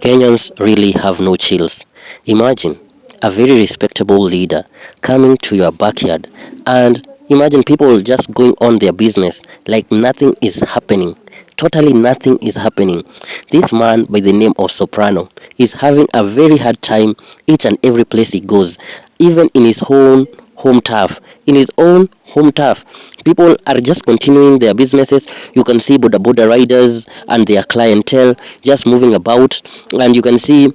Kenyans really have no chills. Imagine a very respectable leader coming to your backyard, and imagine people just going on their business like nothing is happening. Totally nothing is happening. This man by the name of Soprano is having a very hard time each and every place he goes, even in his own home turf. In his own home turf, people are just continuing their businesses. You can see border riders and their clientele just moving about, and you can see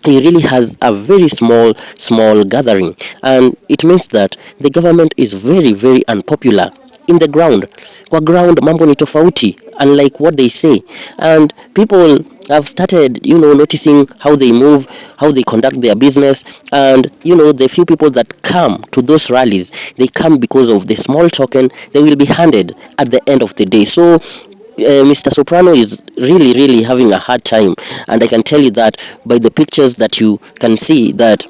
he really has a very small gathering, and it means that the government is very unpopular in the ground. Kwa ground mambo ni tofauti, unlike what they say, and people have started noticing how they move, how they conduct their business, and the few people that come to those rallies, they come because of the small token they will be handed at the end of the day. So Mr. Soprano is really having a hard time, and I can tell you that by the pictures that you can see that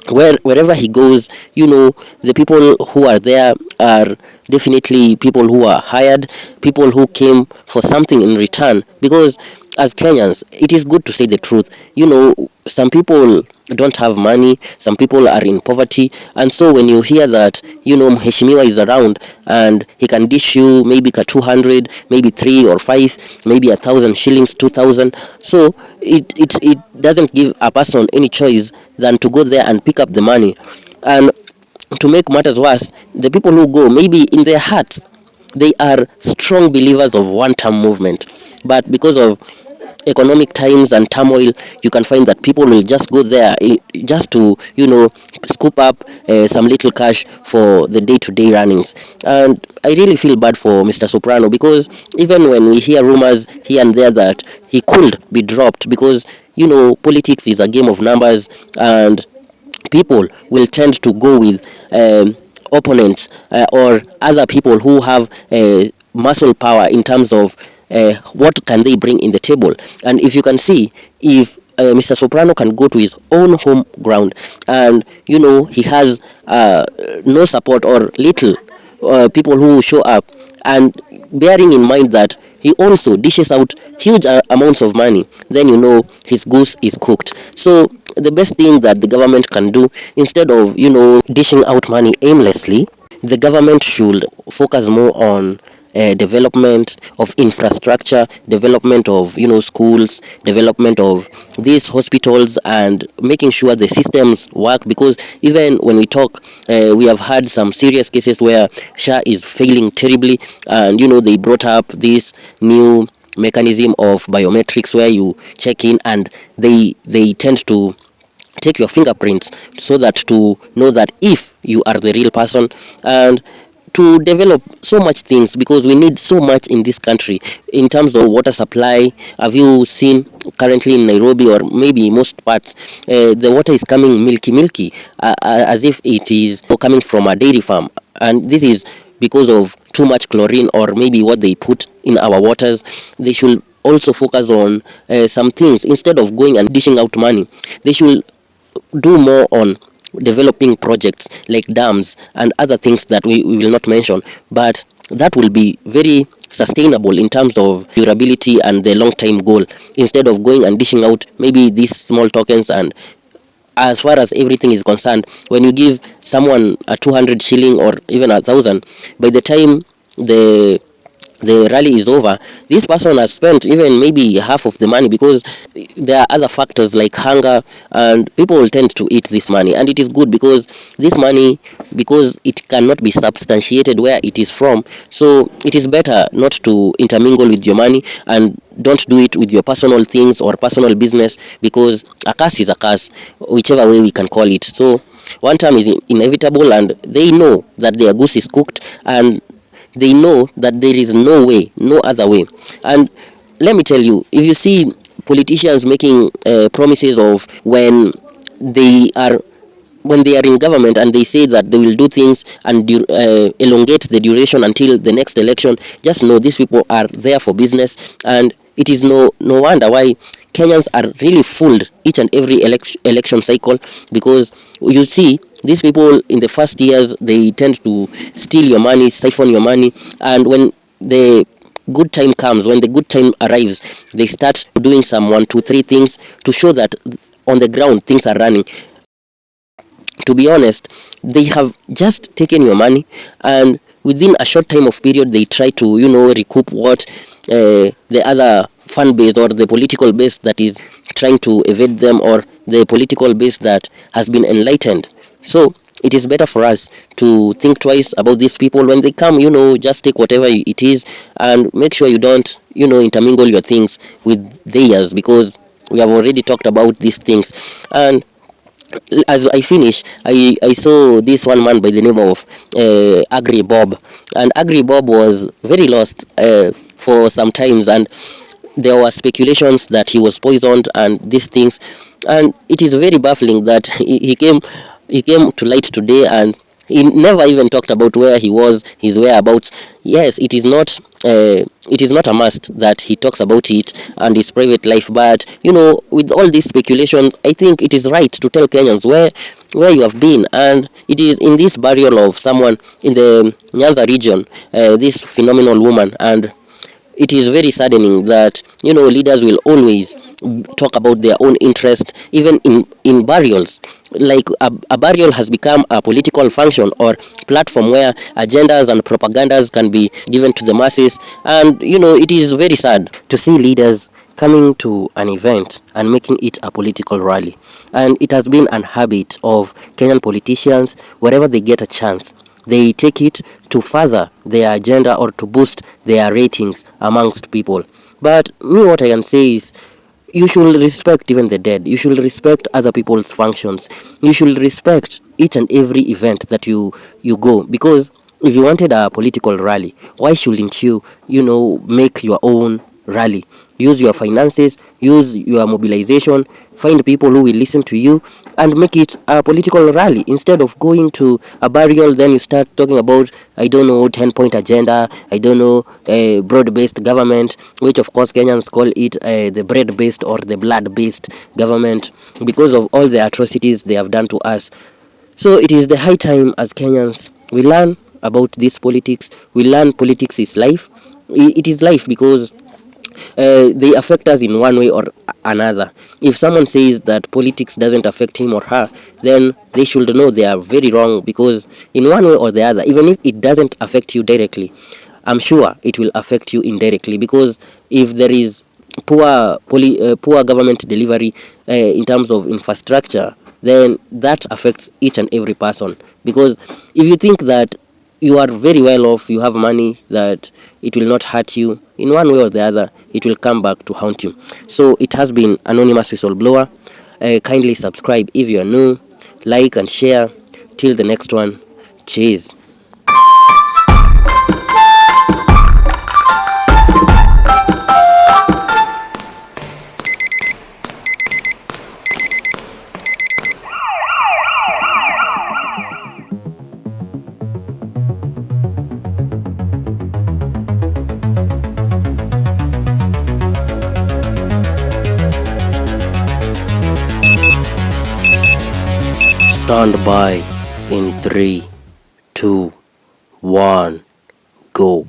wherever he goes, the people who are there are definitely people who are hired, people who came for something in return. Because as Kenyans, it is good to say the truth. Some people don't have money, some people are in poverty, and so when you hear that Mheshimiwa is around and he can dish you maybe 200, maybe 3 or 5, maybe 1,000 shillings, 2,000, so it doesn't give a person any choice than to go there and pick up the money. And to make matters worse, the people who go, maybe in their hearts they are strong believers of one-term movement, but because of economic times and turmoil, you can find that people will just go there just to scoop up some little cash for the day-to-day runnings. And I really feel bad for Mr. Soprano, because even when we hear rumors here and there that he could be dropped, because politics is a game of numbers, and people will tend to go with opponents or other people who have muscle power in terms of what can they bring in the table. And if you can see, if Mr. Soprano can go to his own home ground and he has no support or little people who show up, and bearing in mind that he also dishes out huge amounts of money, then his goose is cooked. So the best thing that the government can do, instead of dishing out money aimlessly, the government should focus more on development of infrastructure, development of schools, development of these hospitals, and making sure the systems work. Because even when we talk, we have had some serious cases where SHA is failing terribly, and they brought up this new mechanism of biometrics where you check in and they tend to take your fingerprints so that to know that if you are the real person, and to develop so much things, because we need so much in this country in terms of water supply. Have you seen currently in Nairobi, or maybe most parts, the water is coming milky as if it is coming from a dairy farm, and this is because of too much chlorine or maybe what they put in our waters. They should also focus on some things. Instead of going and dishing out money, they should do more on developing projects like dams and other things that we will not mention, but that will be very sustainable in terms of durability and the long-term goal, instead of going and dishing out maybe these small tokens. And as far as everything is concerned, when you give someone a 200 shilling or even 1,000, by the time the rally is over, this person has spent even maybe half of the money, because there are other factors like hunger, and people will tend to eat this money. And it is good, because this money, because it cannot be substantiated where it is from, so it is better not to intermingle with your money, and don't do it with your personal things or personal business, because a curse is a curse, whichever way we can call it. So one time is inevitable, and they know that their goose is cooked, and they know that there is no way, no other way. And let me tell you, if you see politicians making promises of when they are in government, and they say that they will do things and elongate the duration until the next election, just know these people are there for business. And it is no wonder why Kenyans are really fooled each and every election cycle, because you see these people in the first years, they tend to steal your money, siphon your money, and when the good time comes, when the good time arrives, they start doing some 1 2 3 things to show that on the ground things are running. To be honest, they have just taken your money, and within a short time of period they try to recoup what the other fan base or the political base that is trying to evade them, or the political base that has been enlightened. So it is better for us to think twice about these people when they come. Just take whatever it is, and make sure you don't intermingle your things with theirs, because we have already talked about these things. And as I finish, I saw this one man by the name of Agri Bob, and Agri Bob was very lost for some times, and there were speculations that he was poisoned and these things, and it is very baffling that he came to light today, and he never even talked about where he was, his whereabouts. Yes, it is not a must that he talks about it and his private life, but with all this speculation, I think it is right to tell Kenyans where you have been. And it is in this burial of someone in the Nyanza region, this phenomenal woman, and it is very saddening that leaders will always talk about their own interest, even in burials. Like a burial has become a political function or platform where agendas and propagandas can be given to the masses, and it is very sad to see leaders coming to an event and making it a political rally. And it has been an habit of Kenyan politicians. Wherever they get a chance, they take it to further their agenda or to boost their ratings amongst people. But me, what I can say is, you should respect even the dead. You should respect other people's functions. You should respect each and every event that you go. Because if you wanted a political rally, why shouldn't you make your own rally? Use your finances, use your mobilization, find people who will listen to you, and make it a political rally. Instead of going to a burial, then you start talking about, I don't know, 10-point agenda, I don't know, broad-based government, which of course Kenyans call it the bread-based or the blood-based government, because of all the atrocities they have done to us. So it is the high time as Kenyans we learn about this politics. We learn politics is life. It is life because they affect us in one way or another. If someone says that politics doesn't affect him or her, then they should know they are very wrong, because in one way or the other, even if it doesn't affect you directly, I'm sure it will affect you indirectly, because if there is poor government delivery in terms of infrastructure, then that affects each and every person. Because if you think that you are very well off, you have money, that it will not hurt you, in one way or the other, it will come back to haunt you. So it has been Anonymous Whistleblower. Kindly subscribe if you are new, like and share. Till the next one, cheers. Stand by in 3, 2, 1, go.